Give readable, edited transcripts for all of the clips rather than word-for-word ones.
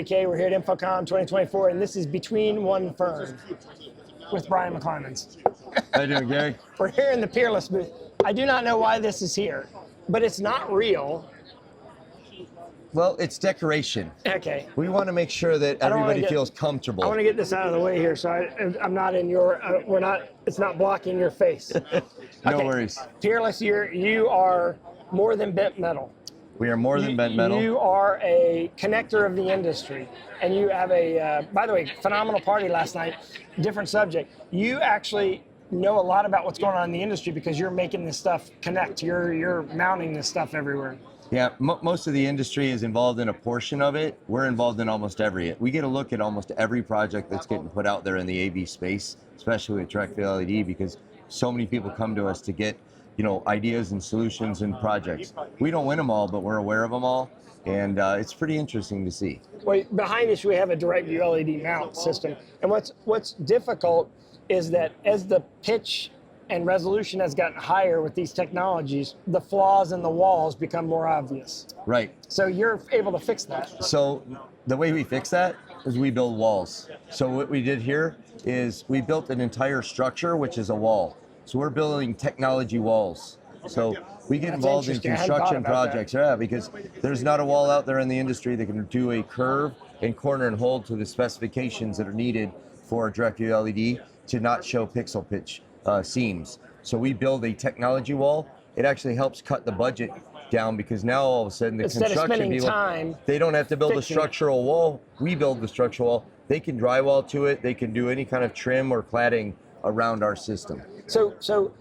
Kayye. We're here at InfoComm 2024, and this is Between One Firm with Brian McClimans. How you doing, Gary? We're here in the Peerless booth. I do not know why this is here, but it's not real. Well, it's decoration. Okay. We want to make sure that everybody feels comfortable. I want to get this out of the way here, so I'm not in your. It's not blocking your face. No worries. Peerless, you are more than bent metal. We are more than bent metal. You are a connector of the industry, and you have a, by the way, phenomenal party last night, different subject. You actually know a lot about what's going on in the industry because you're making this stuff connect. You're mounting this stuff everywhere. Yeah, most of the industry is involved in a portion of it. We're involved in almost every. We get a look at almost every project that's getting put out there in the AV space, especially with rAVe LED, because so many people come to us to get, ideas and solutions and projects. We don't win them all, but we're aware of them all, and it's pretty interesting to see. Well, behind us we have a direct view LED mount system, and what's difficult is that as the pitch and resolution has gotten higher with these technologies, the flaws in the walls become more obvious. Right. So you're able to fix that. So the way we fix that is we build walls. So what we did here is we built an entire structure, which is a wall. So we're building technology walls. So we get involved in construction projects, because there's not a wall out there in the industry that can do a curve and corner and hold to the specifications that are needed for a direct view LED to not show pixel pitch seams. So we build a technology wall. It actually helps cut the budget down because now all of a sudden the construction people, they don't have to build a structural wall. We build the structural wall. They can drywall to it. They can do any kind of trim or cladding around our system. So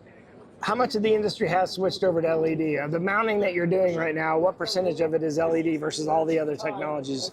how much of the industry has switched over to LED? The mounting that you're doing right now, what percentage of it is LED versus all the other technologies?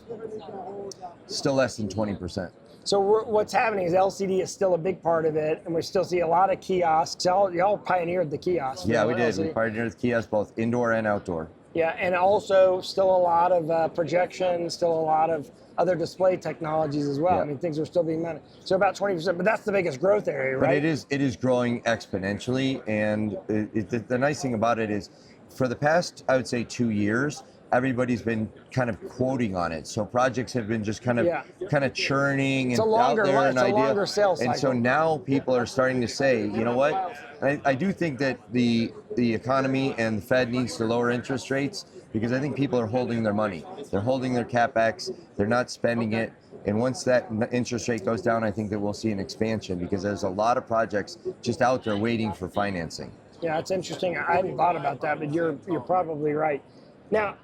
Still less than 20%. So what's happening is LCD is still a big part of it, and we still see a lot of kiosks. Y'all pioneered the kiosks. Yeah, we did. We pioneered the kiosks both indoor and outdoor. Yeah, and also still a lot of projection, still a lot of other display technologies as well. Yeah. I mean, things are still being mounted. So about 20%, but that's the biggest growth area, right? But it is growing exponentially, and the nice thing about it is, for the past, I would say 2 years, everybody's been kind of quoting on it. So projects have been just kind of churning and out there an idea. It's a longer sales cycle. And so now people are starting to say, you know what? I do think that the economy and the Fed needs to lower interest rates because I think people are holding their money. They're holding their CapEx. They're not spending it. And once that interest rate goes down, I think that we'll see an expansion because there's a lot of projects just out there waiting for financing. Yeah, it's interesting. I hadn't thought about that, but you're probably right. Now,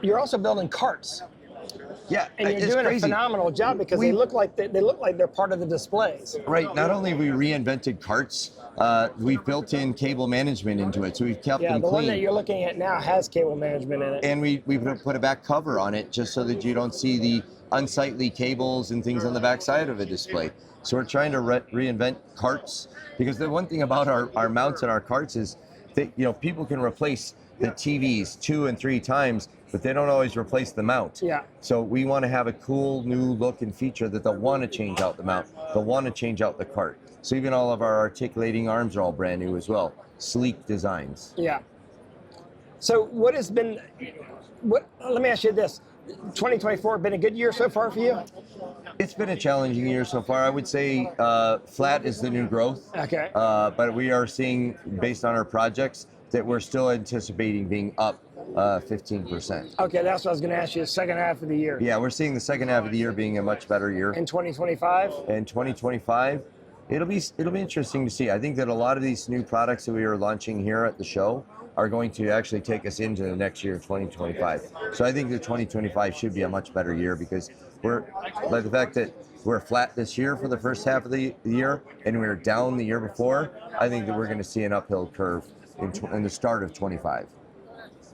you're also building carts. Yeah, and you're doing a phenomenal job because they look like they're part of the displays. Right. Not only have we reinvented carts, we've built in cable management into it, so we've kept them clean. Yeah, the one that you're looking at now has cable management in it. And we put a back cover on it just so that you don't see the unsightly cables and things on the back side of a display. So we're trying to reinvent carts because the one thing about our mounts and our carts is that people can replace the TVs 2 and 3 times, but they don't always replace the mount. Yeah. So we want to have a cool new look and feature that they'll want to change out the mount. They'll want to change out the cart. So even all of our articulating arms are all brand new as well. Sleek designs. Yeah. So let me ask you this. 2024 been a good year so far for you? It's been a challenging year so far. I would say flat is the new growth. Okay. But we are seeing, based on our projects, that we're still anticipating being up 15%. Okay, that's what I was going to ask you, the second half of the year. Yeah, we're seeing the second half of the year being a much better year. In 2025? In 2025, it'll be interesting to see. I think that a lot of these new products that we are launching here at the show are going to actually take us into the next year, 2025. So I think that 2025 should be a much better year because by the fact that we're flat this year for the first half of the year and we were down the year before, I think that we're going to see an uphill curve in the start of 25.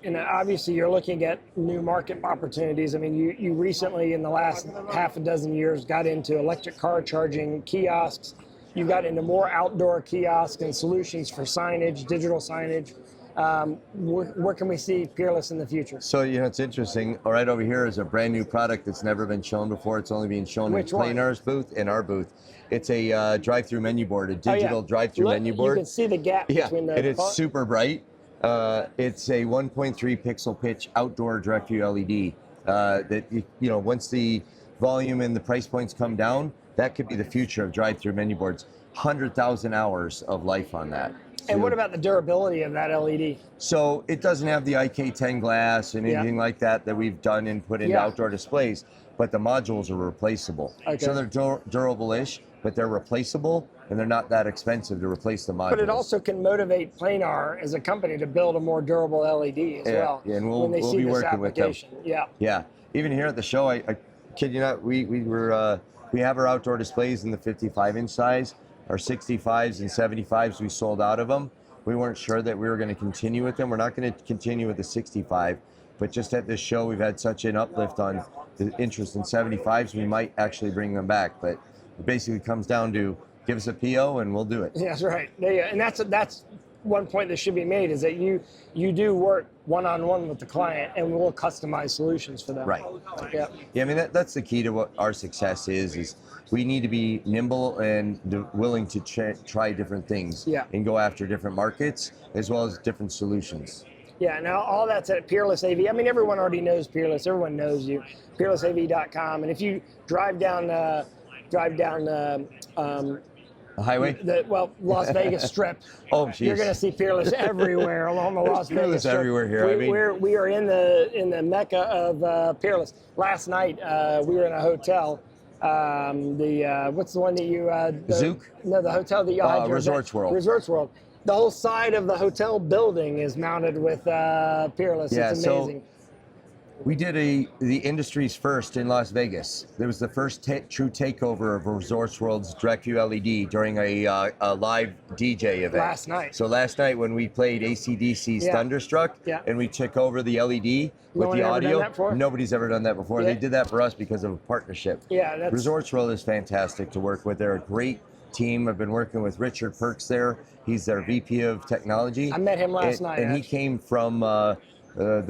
And obviously you're looking at new market opportunities. I mean, you recently in the last half a dozen years got into electric car charging kiosks. You got into more outdoor kiosks and solutions for signage, digital signage. Where can we see Peerless in the future? So, it's interesting. Right over here is a brand new product that's never been shown before. It's only being shown in Planar's booth and our booth. It's a drive-through menu board, a digital drive-through menu board. You can see the gap between the... and it's super bright. It's a 1.3 pixel pitch outdoor direct view LED that, once the volume and the price points come down, that could be the future of drive-through menu boards. 100,000 hours of life on that. And what about the durability of that LED? So it doesn't have the IK10 glass and anything like that we've done and put into outdoor displays, but the modules are replaceable. Okay. So they're durable-ish, but they're replaceable, and they're not that expensive to replace the modules. But it also can motivate Planar as a company to build a more durable LED as well. Yeah, and when they we'll see be this working with them. application. Yeah. Yeah. Even here at the show, I kid you not, we have our outdoor displays in the 55-inch size. Our 65s and 75s, we sold out of them. We weren't sure that we were going to continue with them. We're not going to continue with the 65, but just at this show, we've had such an uplift on the interest in 75s, we might actually bring them back. But it basically comes down to give us a PO and we'll do it. Yeah, that's right. Yeah, and that's one point that should be made, is that you do work one-on-one with the client, and we'll customize solutions for them. Right. Yeah. Yeah, I mean, that's the key to what our success is we need to be nimble and willing to try different things and go after different markets as well as different solutions. Yeah, now all that's at Peerless-AV. I mean, everyone already knows Peerless. Everyone knows you. Peerless-AV.com. And if you drive down the highway? Las Vegas Strip. Oh, geez. You're going to see Peerless everywhere along the Las Vegas Strip. Everywhere here. We are in the mecca of Peerless. Last night we were in a hotel. What's the one that you? Zook? No, the hotel that you had. Resorts World. Resorts World. The whole side of the hotel building is mounted with Peerless. Yeah, it's amazing. So we did the industry's first in Las Vegas. There was the first true takeover of Resorts World's DirectView LED during a live DJ event. Last night. So last night when we played AC/DC's Thunderstruck and we took over the LED with the audio, nobody's ever done that before. They did that for us because of a partnership. Yeah, Resorts World is fantastic to work with. They're a great team. I've been working with Richard Perks there. He's their VP of technology. I met him last night. And he came from the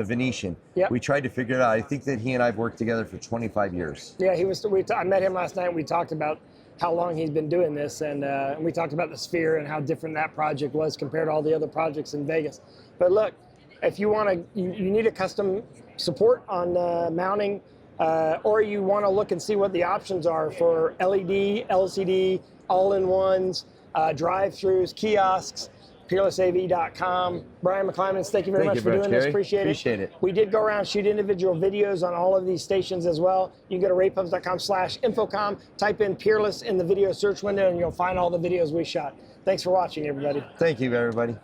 Venetian. Yep. We tried to figure it out. I think that he and I have worked together for 25 years. Yeah, I met him last night. We talked about how long he's been doing this, and we talked about the Sphere and how different that project was compared to all the other projects in Vegas. But look, if you want to, you need a custom support on mounting, or you want to look and see what the options are for LED, LCD, all-in-ones, drive-throughs, kiosks. Peerless-AV.com. Brian McClimans, thank you very much for doing this. Appreciate it. We did go around, shoot individual videos on all of these stations as well. You can go to raypubs.com/InfoComm, type in Peerless in the video search window, and you'll find all the videos we shot. Thanks for watching, everybody. Thank you, everybody.